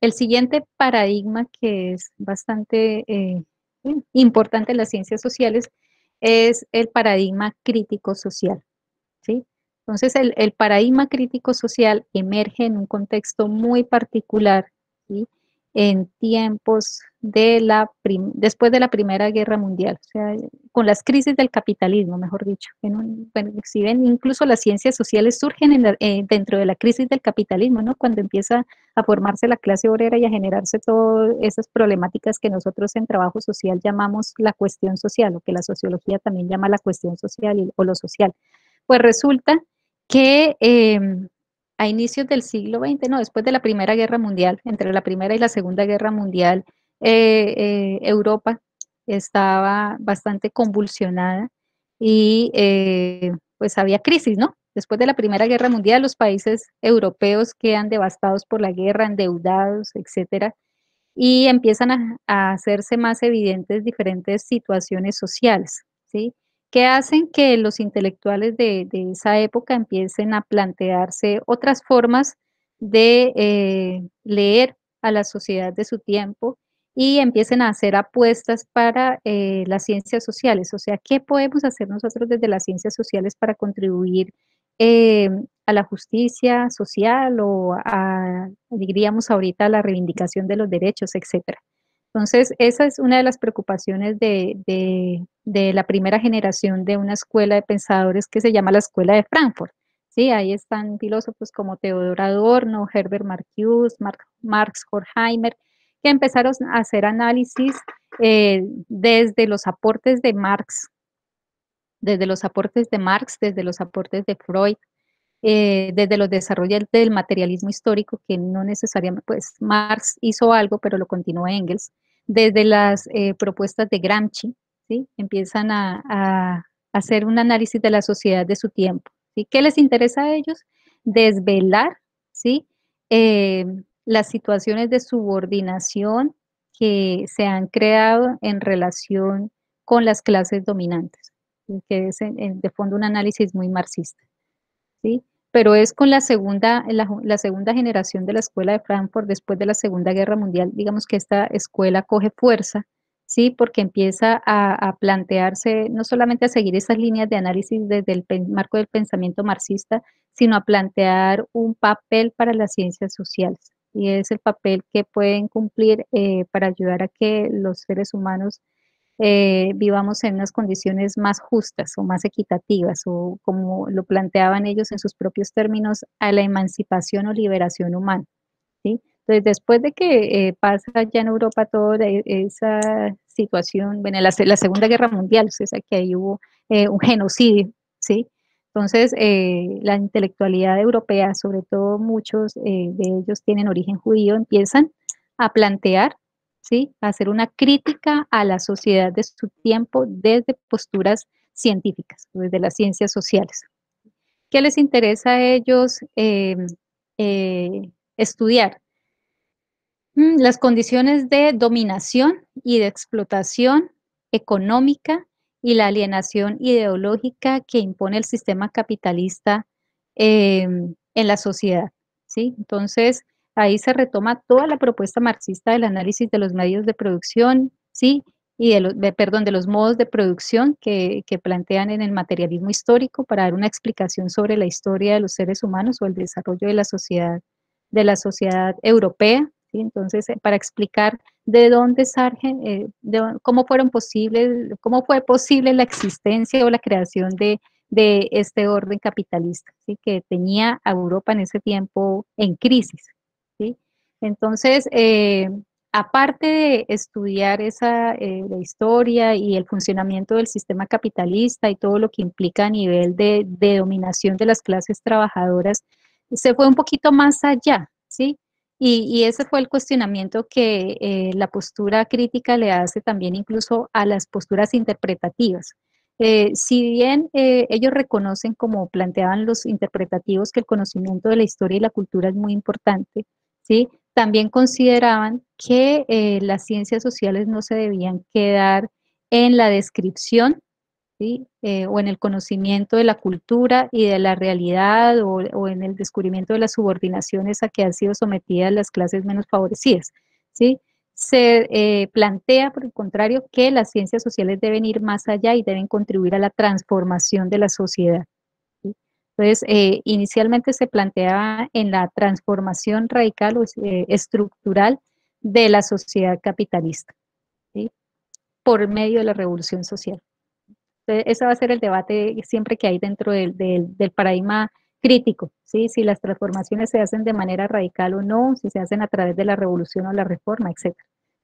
El siguiente paradigma que es bastante importante en las ciencias sociales es el paradigma crítico social, ¿sí? Entonces, el paradigma crítico social emerge en un contexto muy particular, ¿sí? En tiempos de después de la Primera Guerra Mundial, o sea, con las crisis del capitalismo, mejor dicho. Bueno, si ven, incluso las ciencias sociales surgen dentro de la crisis del capitalismo, ¿no? Cuando empieza a formarse la clase obrera y a generarse todas esas problemáticas que nosotros en trabajo social llamamos la cuestión social, o que la sociología también llama la cuestión social o lo social. Pues resulta que a inicios del siglo XX, no, después de la Primera Guerra Mundial, entre la Primera y la Segunda Guerra Mundial, Europa estaba bastante convulsionada y pues había crisis, ¿no? Después de la Primera Guerra Mundial, los países europeos quedan devastados por la guerra, endeudados, etcétera, y empiezan a hacerse más evidentes diferentes situaciones sociales, ¿sí? Que hacen que los intelectuales de esa época empiecen a plantearse otras formas de leer a la sociedad de su tiempo y empiecen a hacer apuestas para las ciencias sociales. O sea, ¿qué podemos hacer nosotros desde las ciencias sociales para contribuir eh, a la justicia social o diríamos ahorita, a la reivindicación de los derechos, etcétera? Entonces, esa es una de las preocupaciones de la primera generación de una escuela de pensadores que se llama la Escuela de Frankfurt. Sí, ahí están filósofos como Theodor Adorno, Herbert Marcuse, Marx Horkheimer, que empezaron a hacer análisis desde los aportes de Marx, desde los aportes de Freud, desde los desarrollos del materialismo histórico, que no necesariamente, pues Marx hizo algo, pero lo continuó Engels, desde las propuestas de Gramsci, ¿sí? Empiezan a hacer un análisis de la sociedad de su tiempo, ¿sí? ¿Qué les interesa a ellos? Desvelar, ¿sí? Eh, las situaciones de subordinación que se han creado en relación con las clases dominantes, ¿sí? Que es de fondo un análisis muy marxista. ¿Sí? Pero es con la segunda generación de la escuela de Frankfurt después de la Segunda Guerra Mundial, digamos que esta escuela coge fuerza, ¿sí? Porque empieza a plantearse, no solamente a seguir esas líneas de análisis desde el marco del pensamiento marxista, sino a plantear un papel para las ciencias sociales. Y es el papel que pueden cumplir para ayudar a que los seres humanos vivamos en unas condiciones más justas o más equitativas, o como lo planteaban ellos en sus propios términos, a la emancipación o liberación humana, ¿sí? Entonces, después de que pasa ya en Europa toda esa situación, bueno, la Segunda Guerra Mundial, o sea, que ahí hubo un genocidio, ¿sí? Entonces, la intelectualidad europea, sobre todo muchos de ellos tienen origen judío, empiezan a plantear, ¿sí? A hacer una crítica a la sociedad de su tiempo desde posturas científicas, desde las ciencias sociales. ¿Qué les interesa a ellos estudiar? Las condiciones de dominación y de explotación económica y la alienación ideológica que impone el sistema capitalista en la sociedad, ¿sí? Entonces, ahí se retoma toda la propuesta marxista del análisis de los medios de producción, ¿sí? Y perdón, de los modos de producción que plantean en el materialismo histórico para dar una explicación sobre la historia de los seres humanos o el desarrollo de la sociedad europea, ¿sí? Entonces, para explicar de dónde surgen, cómo fueron posibles, cómo fue posible la existencia o la creación de este orden capitalista, ¿sí? Que tenía a Europa en ese tiempo en crisis, ¿sí? Entonces, aparte de estudiar la historia y el funcionamiento del sistema capitalista y todo lo que implica a nivel de dominación de las clases trabajadoras, se fue un poquito más allá, ¿sí? Y ese fue el cuestionamiento que la postura crítica le hace también incluso a las posturas interpretativas. Si bien ellos reconocen, como planteaban los interpretativos, que el conocimiento de la historia y la cultura es muy importante, ¿sí? También consideraban que las ciencias sociales no se debían quedar en la descripción, ¿sí? O en el conocimiento de la cultura y de la realidad o en el descubrimiento de las subordinaciones a que han sido sometidas las clases menos favorecidas, ¿sí? Se plantea, por el contrario, que las ciencias sociales deben ir más allá y deben contribuir a la transformación de la sociedad. ¿Sí? Entonces, inicialmente se planteaba en la transformación radical o estructural de la sociedad capitalista, ¿sí? Por medio de la revolución social. Entonces, ese va a ser el debate siempre que hay dentro del paradigma crítico, ¿sí? Si las transformaciones se hacen de manera radical o no, si se hacen a través de la revolución o la reforma, etc.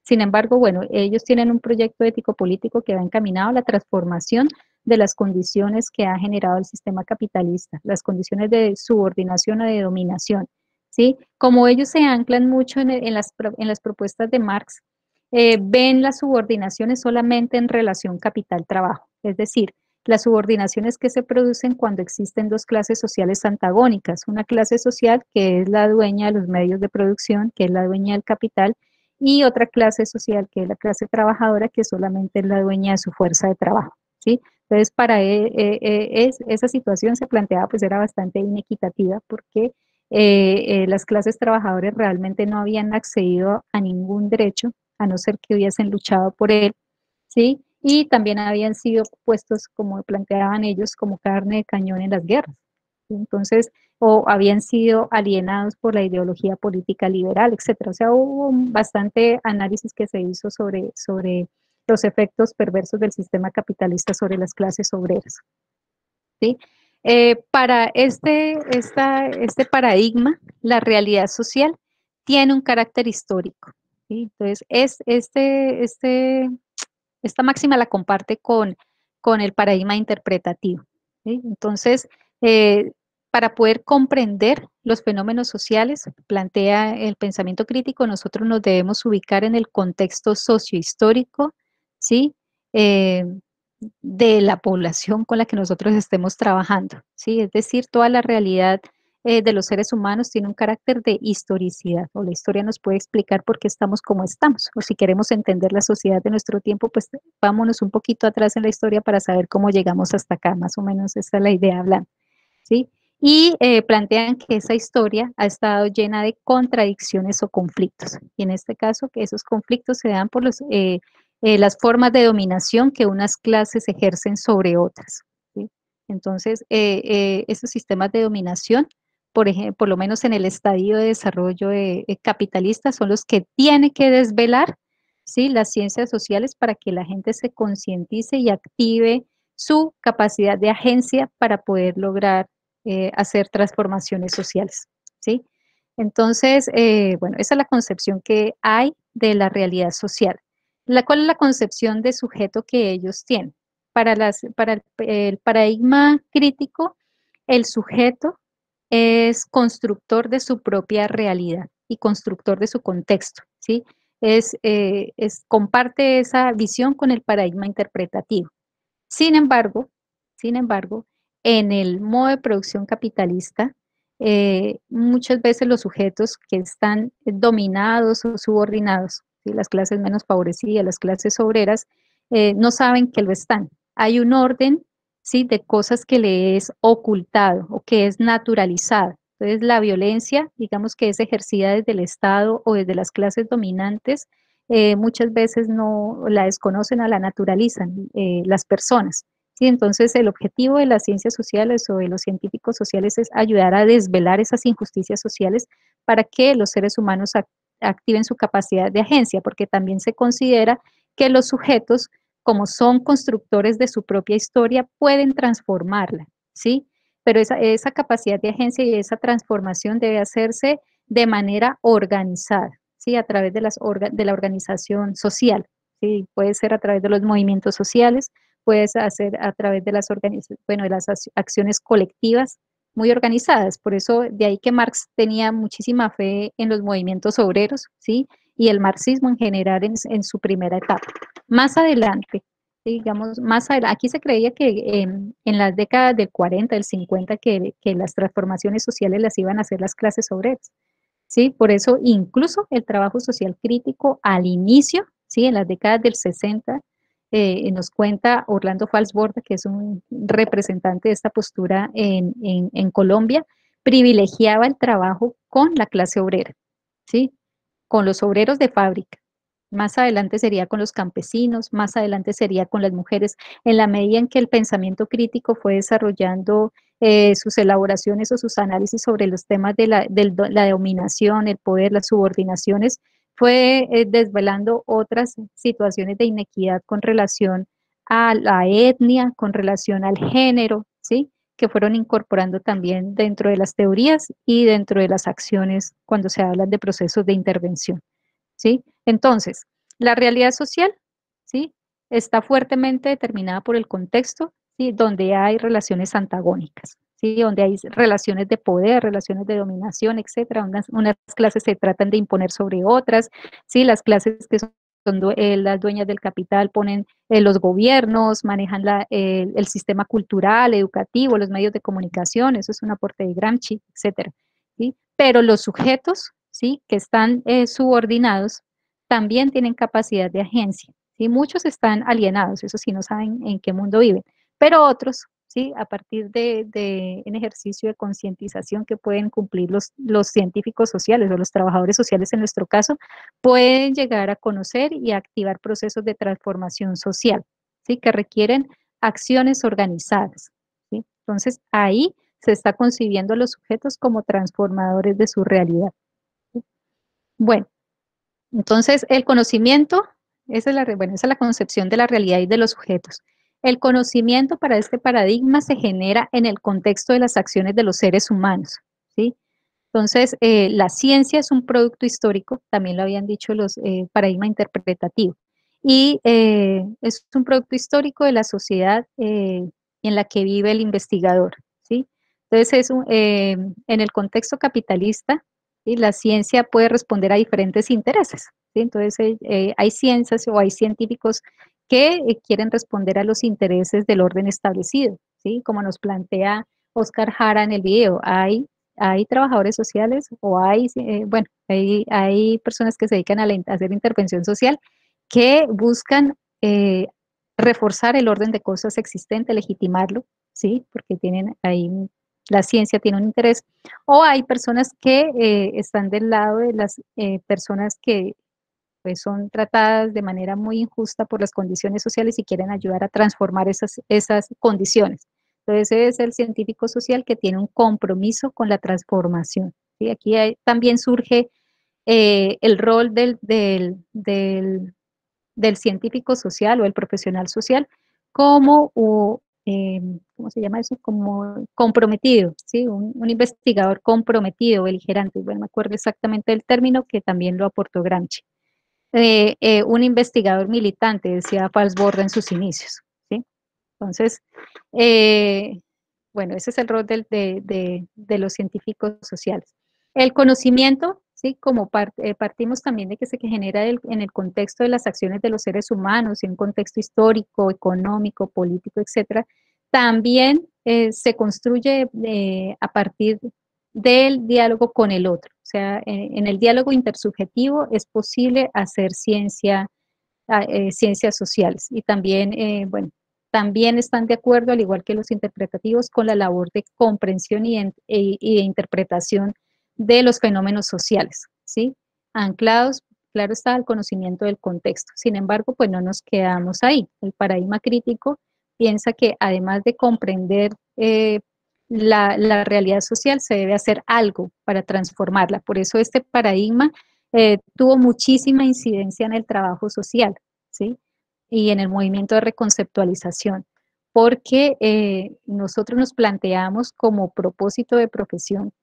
Sin embargo, bueno, ellos tienen un proyecto ético-político que va encaminado a la transformación de las condiciones que ha generado el sistema capitalista, las condiciones de subordinación o de dominación, ¿sí? Como ellos se anclan mucho en las propuestas de Marx, ven las subordinaciones solamente en relación capital-trabajo, es decir, las subordinaciones que se producen cuando existen dos clases sociales antagónicas, una clase social que es la dueña de los medios de producción, que es la dueña del capital, y otra clase social que es la clase trabajadora, que solamente es la dueña de su fuerza de trabajo, ¿sí? Entonces, para esa situación se planteaba, pues era bastante inequitativa porque las clases trabajadoras realmente no habían accedido a ningún derecho a no ser que hubiesen luchado por él, ¿sí? Y también habían sido puestos, como planteaban ellos, como carne de cañón en las guerras. ¿Sí? Entonces, o habían sido alienados por la ideología política liberal, etcétera. O sea, hubo bastante análisis que se hizo sobre los efectos perversos del sistema capitalista sobre las clases obreras. ¿Sí? Para este paradigma, la realidad social tiene un carácter histórico. ¿Sí? Entonces, esta máxima la comparte con el paradigma interpretativo. ¿Sí? Entonces, para poder comprender los fenómenos sociales, plantea el pensamiento crítico, nosotros nos debemos ubicar en el contexto sociohistórico, ¿sí? De la población con la que nosotros estemos trabajando, ¿sí? Es decir, toda la realidad de los seres humanos tiene un carácter de historicidad, o la historia nos puede explicar por qué estamos como estamos, o si queremos entender la sociedad de nuestro tiempo, pues vámonos un poquito atrás en la historia para saber cómo llegamos hasta acá, más o menos esa es la idea hablando, ¿sí? Y plantean que esa historia ha estado llena de contradicciones o conflictos, y en este caso que esos conflictos se dan por las formas de dominación que unas clases ejercen sobre otras, ¿sí? Entonces, esos sistemas de dominación, por ejemplo, por lo menos en el estadio de desarrollo capitalista, son los que tiene que desvelar, ¿sí? Las ciencias sociales para que la gente se concientice y active su capacidad de agencia para poder lograr hacer transformaciones sociales, ¿sí? Entonces, bueno, esa es la concepción que hay de la realidad social. ¿Cuál es la concepción de sujeto que ellos tienen? Para el paradigma crítico, el sujeto es constructor de su propia realidad y constructor de su contexto, ¿sí? Comparte esa visión con el paradigma interpretativo. Sin embargo, sin embargo, en el modo de producción capitalista, muchas veces los sujetos que están dominados o subordinados, ¿sí? Las clases menos favorecidas, las clases obreras, no saben que lo están. Hay un orden, ¿sí? De cosas que le es ocultado o que es naturalizada. Entonces, la violencia, digamos que es ejercida desde el Estado o desde las clases dominantes, muchas veces no la desconocen o la naturalizan las personas. ¿Sí? Entonces, el objetivo de las ciencias sociales o de los científicos sociales es ayudar a desvelar esas injusticias sociales para que los seres humanos activen su capacidad de agencia, porque también se considera que los sujetos, como son constructores de su propia historia, pueden transformarla, ¿sí? Pero esa capacidad de agencia y esa transformación debe hacerse de manera organizada, ¿sí? A través de la organización social, ¿sí? Puede ser a través de los movimientos sociales, puede hacer a través de de las acciones colectivas muy organizadas. Por eso, de ahí que Marx tenía muchísima fe en los movimientos obreros, ¿sí? Y el marxismo en general en su primera etapa. Más adelante, digamos, más adelante, aquí se creía que en las décadas del 40, del 50, que las transformaciones sociales las iban a hacer las clases obreras. ¿Sí? Por eso incluso el trabajo social crítico al inicio, ¿sí? En las décadas del 60, nos cuenta Orlando Falsborda, que es un representante de esta postura en Colombia, privilegiaba el trabajo con la clase obrera, ¿sí? Con los obreros de fábrica. Más adelante sería con los campesinos, más adelante sería con las mujeres, en la medida en que el pensamiento crítico fue desarrollando sus elaboraciones o sus análisis sobre los temas de la dominación, el poder, las subordinaciones, fue desvelando otras situaciones de inequidad con relación a la etnia, con relación al género, ¿sí? Que fueron incorporando también dentro de las teorías y dentro de las acciones cuando se hablan de procesos de intervención, ¿sí? Entonces, la realidad social, ¿sí? Está fuertemente determinada por el contexto, ¿sí? Donde hay relaciones antagónicas, ¿sí? Donde hay relaciones de poder, relaciones de dominación, etcétera. Unas clases se tratan de imponer sobre otras, ¿sí? Las clases que son las dueñas del capital ponen los gobiernos, manejan el sistema cultural, educativo, los medios de comunicación, eso es un aporte de Gramsci, etcétera, ¿sí? Pero los sujetos, ¿sí? Que están subordinados también tienen capacidad de agencia, ¿sí? Muchos están alienados, eso sí, no saben en qué mundo viven, pero otros, ¿sí? A partir de un ejercicio de concientización que pueden cumplir los científicos sociales o los trabajadores sociales en nuestro caso, pueden llegar a conocer y a activar procesos de transformación social, ¿sí? Que requieren acciones organizadas, ¿sí? Entonces, ahí se está concibiendo a los sujetos como transformadores de su realidad. ¿Sí? Bueno, entonces el conocimiento, esa es la concepción de la realidad y de los sujetos. El conocimiento para este paradigma se genera en el contexto de las acciones de los seres humanos, ¿sí? Entonces, la ciencia es un producto histórico, también lo habían dicho los paradigma interpretativo, y es un producto histórico de la sociedad en la que vive el investigador, ¿sí? Entonces, en el contexto capitalista, ¿sí? La ciencia puede responder a diferentes intereses, ¿sí? Entonces, hay ciencias o hay científicos que quieren responder a los intereses del orden establecido, ¿sí? Como nos plantea Oscar Jara en el video, hay trabajadores sociales o bueno, hay personas que se dedican a hacer intervención social que buscan reforzar el orden de cosas existente, legitimarlo, ¿sí? Porque la ciencia tiene un interés. O hay personas que están del lado de las personas que pues, son tratadas de manera muy injusta por las condiciones sociales y quieren ayudar a transformar esas condiciones. Entonces, es el científico social que tiene un compromiso con la transformación. ¿Sí? Aquí también surge el rol del científico social o el profesional social como, ¿cómo se llama eso? Como comprometido, ¿sí? Un investigador comprometido, beligerante. Bueno, me acuerdo exactamente del término que también lo aportó Gramsci. Un investigador militante, decía Falsborda en sus inicios, ¿sí? Entonces, eh, bueno, ese es el rol de los científicos sociales. El conocimiento, ¿sí? Como partimos también de que se genera en el contexto de las acciones de los seres humanos, en un contexto histórico, económico, político, etcétera, también se construye a partir del diálogo con el otro. O sea, en el diálogo intersubjetivo es posible hacer ciencias sociales y también, bueno, también están de acuerdo, al igual que los interpretativos, con la labor de comprensión y de interpretación de los fenómenos sociales, ¿sí? Anclados, claro está, al conocimiento del contexto. Sin embargo, pues no nos quedamos ahí. El paradigma crítico piensa que además de comprender la realidad social, se debe hacer algo para transformarla. Por eso este paradigma tuvo muchísima incidencia en el trabajo social, ¿sí? Y en el movimiento de reconceptualización, porque nosotros nos planteamos como propósito de profesión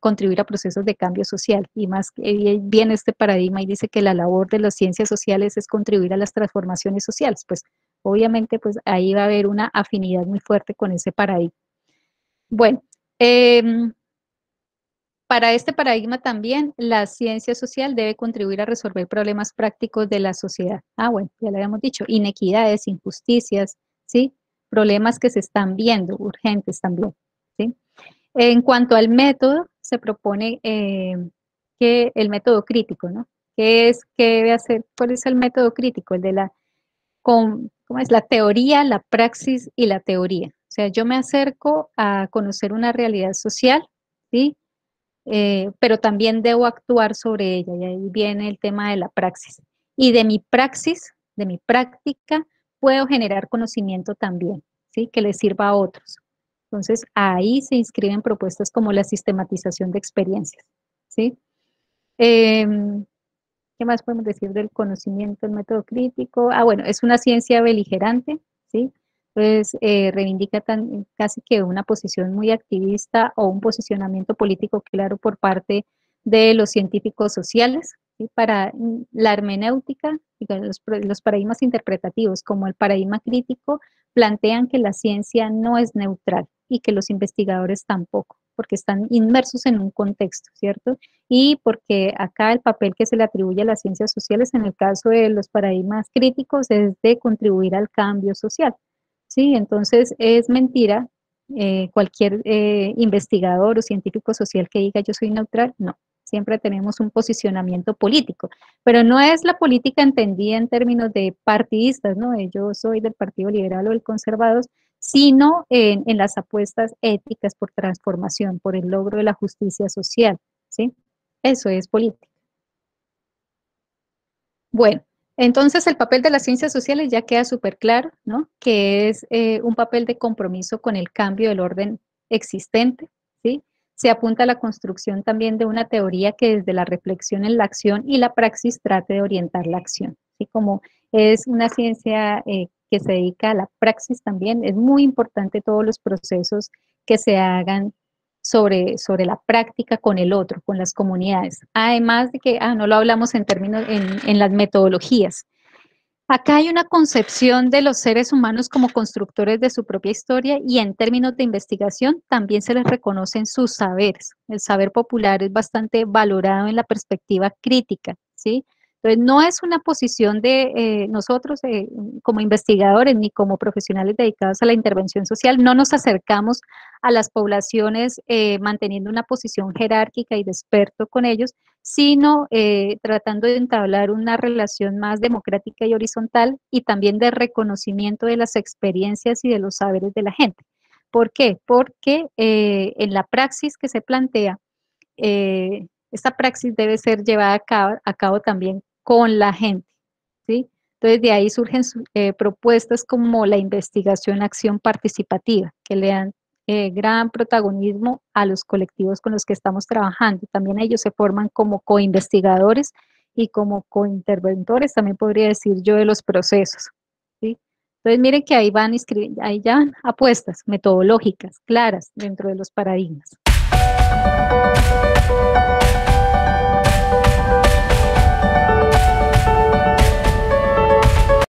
contribuir a procesos de cambio social, y más viene este paradigma y dice que la labor de las ciencias sociales es contribuir a las transformaciones sociales, pues obviamente pues ahí va a haber una afinidad muy fuerte con ese paradigma. Bueno, para este paradigma también, la ciencia social debe contribuir a resolver problemas prácticos de la sociedad. Ah, bueno, ya lo habíamos dicho, inequidades, injusticias, ¿sí? Problemas que se están viendo, urgentes también, ¿sí? En cuanto al método, se propone que el método crítico, ¿no? ¿Qué debe hacer? ¿Cuál es el método crítico? El de ¿cómo es? La teoría, la praxis y la teoría. O sea, yo me acerco a conocer una realidad social, ¿sí? Pero también debo actuar sobre ella, y ahí viene el tema de la praxis. Y de mi praxis, de mi práctica, puedo generar conocimiento también, ¿sí? Que le sirva a otros. Entonces, ahí se inscriben propuestas como la sistematización de experiencias, ¿sí? Em, ¿Qué más podemos decir del conocimiento, el método crítico? Ah, bueno, es una ciencia beligerante, ¿sí? Entonces, reivindica casi que una posición muy activista o un posicionamiento político claro por parte de los científicos sociales, ¿sí? Para la hermenéutica, los paradigmas interpretativos, como el paradigma crítico, plantean que la ciencia no es neutral y que los investigadores tampoco, porque están inmersos en un contexto, ¿cierto? Y porque acá el papel que se le atribuye a las ciencias sociales en el caso de los paradigmas críticos es de contribuir al cambio social, ¿sí? Entonces es mentira cualquier investigador o científico social que diga yo soy neutral, no, siempre tenemos un posicionamiento político, pero no es la política entendida en términos de partidistas, ¿no? De yo soy del Partido Liberal o del Conservador, sino en las apuestas éticas por transformación, por el logro de la justicia social, ¿sí? Eso es política. Bueno, entonces el papel de las ciencias sociales ya queda súper claro, ¿no? Que es un papel de compromiso con el cambio del orden existente, ¿sí? Se apunta a la construcción también de una teoría que desde la reflexión en la acción y la praxis trate de orientar la acción, ¿sí? Como es una ciencia que se dedica a la praxis también, es muy importante todos los procesos que se hagan sobre la práctica con el otro, con las comunidades. Además de que, no lo hablamos en términos, en las metodologías. Acá hay una concepción de los seres humanos como constructores de su propia historia y en términos de investigación también se les reconocen sus saberes. El saber popular es bastante valorado en la perspectiva crítica, ¿sí? Entonces, no es una posición de nosotros como investigadores ni como profesionales dedicados a la intervención social, no nos acercamos a las poblaciones manteniendo una posición jerárquica y de experto con ellos, sino tratando de entablar una relación más democrática y horizontal y también de reconocimiento de las experiencias y de los saberes de la gente. ¿Por qué? Porque en la praxis que se plantea, esta praxis debe ser llevada a cabo también con la gente, ¿sí? Entonces de ahí surgen propuestas como la investigación, acción participativa, que le dan gran protagonismo a los colectivos con los que estamos trabajando. También ellos se forman como coinvestigadores y como cointerventores, también podría decir yo, de los procesos, ¿sí? Entonces miren que ahí ya van apuestas metodológicas claras dentro de los paradigmas.